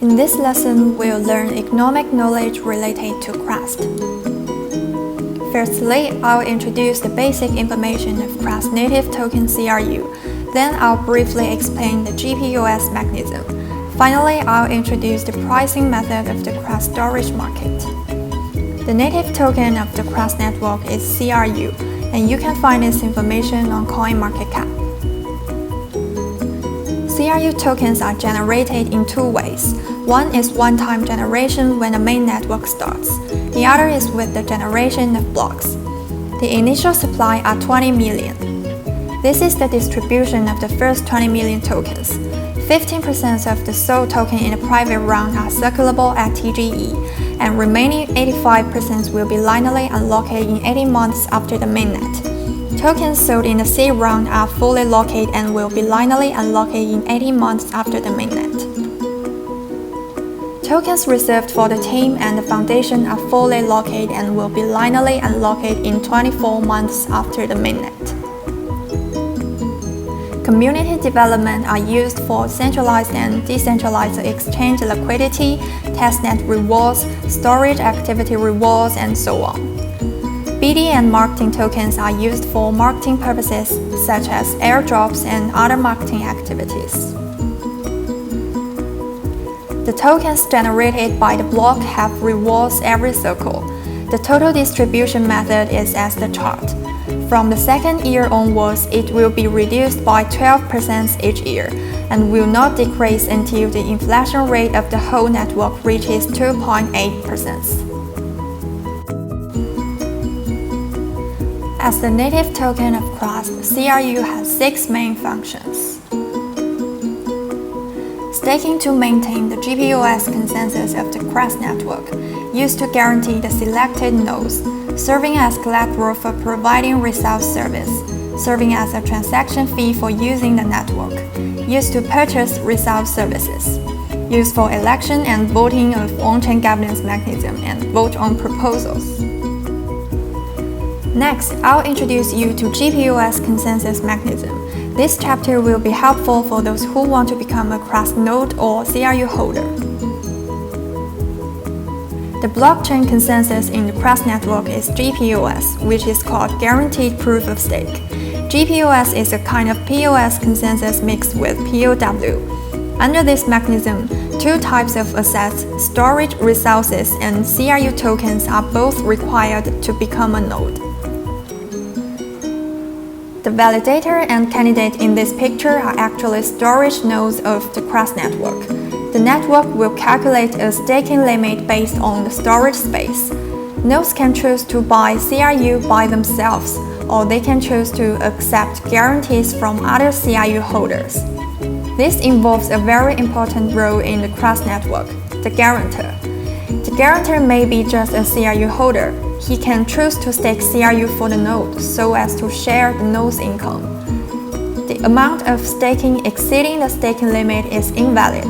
In this lesson, we'll learn economic knowledge related to Crust. Firstly, I'll introduce the basic information of Crust native token CRU. Then I'll briefly explain the GPUS mechanism. Finally, I'll introduce the pricing method of the Crust storage market. The native token of the Crust Network is CRU, and you can find its information on CoinMarketCap. CRU tokens are generated in two ways. One is one-time generation when the main network starts. The other is with the generation of blocks. The initial supply are 20 million. This is the distribution of the first 20 million tokens. 15% of the sold token in the private round are circulable at TGE, and remaining 85% will be linearly unlocked in 18 months after the mainnet. Tokens sold in the seed round are fully locked and will be linearly unlocked in 18 months after the mainnet. Tokens reserved for the team and the foundation are fully locked and will be linearly unlocked in 24 months after the mainnet. Community development are used for centralized and decentralized exchange liquidity, testnet rewards, storage activity rewards, and so on. BD and marketing tokens are used for marketing purposes such as airdrops and other marketing activities. The tokens generated by the block have rewards every cycle. The total distribution method is as the chart. From the second year onwards, it will be reduced by 12% each year and will not decrease until the inflation rate of the whole network reaches 2.8%. As the native token of Crust, CRU has 6 main functions. Staking to maintain the GPUS consensus of the Crust network, used to guarantee the selected nodes, serving as collateral for providing resale service, serving as a transaction fee for using the network, used to purchase resale services, used for election and voting of on-chain governance mechanism and vote on proposals. Next, I'll introduce you to GPUS consensus mechanism. This chapter will be helpful for those who want to become a Crust node or CRU holder. The blockchain consensus in the Crust network is GPUS, which is called Guaranteed Proof of Stake. GPUS is a kind of POS consensus mixed with POW. Under this mechanism, two types of assets, storage resources and CRU tokens, are both required to become a node. The validator and candidate in this picture are actually storage nodes of the Crust network. The network will calculate a staking limit based on the storage space. Nodes can choose to buy CRU by themselves, or they can choose to accept guarantees from other CRU holders. This involves a very important role in the Crust network, the guarantor. The guarantor may be just a CRU holder. He can choose to stake CRU for the node so as to share the node's income. The amount of staking exceeding the staking limit is invalid.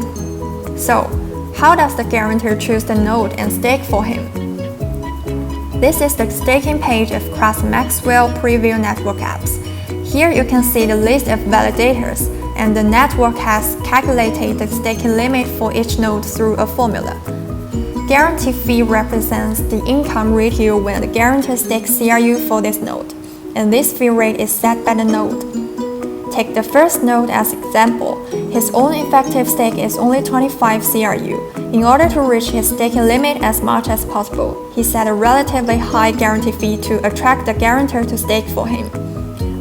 So, how does the guarantor choose the node and stake for him? This is the staking page of Crust Maxwell Preview Network apps. Here you can see the list of validators, and the network has calculated the staking limit for each node through a formula. Guarantee fee represents the income ratio when the guarantor stakes CRU for this node, and this fee rate is set by the node. Take the first node as example. His own effective stake is only 25 CRU. In order to reach his staking limit as much as possible, he set a relatively high guarantee fee to attract the guarantor to stake for him.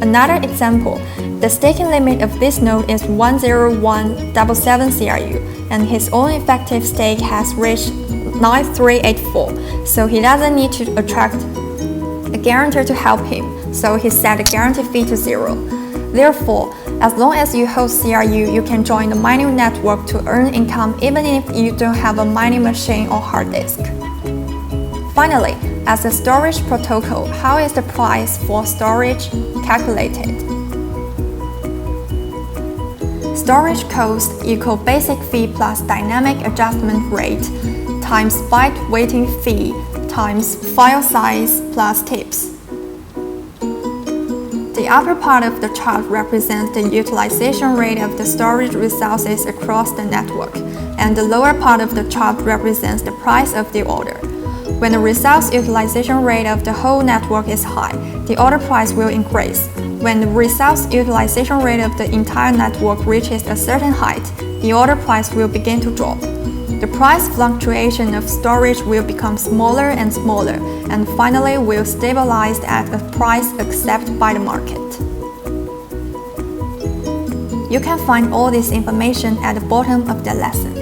Another example, the staking limit of this node is 10177 CRU, and his own effective stake has reached 9384, so he doesn't need to attract a guarantor to help him, so he set the guarantee fee to 0. Therefore, as long as you hold CRU, you can join the mining network to earn income even if you don't have a mining machine or hard disk. Finally, as a storage protocol, how is the price for storage calculated? Storage cost equal basic fee plus dynamic adjustment rate times byte waiting fee times file size plus tips. The The upper part of the chart represents the utilization rate of the storage resources across the network, and the lower part of the chart represents the price of the order. When the resource utilization rate of the whole network is high, the order price will increase. When the resource utilization rate of the entire network reaches a certain height, the order price will begin to drop. The price fluctuation of storage will become smaller and smaller, and finally will stabilize at a price accepted by the market. You can find all this information at the bottom of the lesson.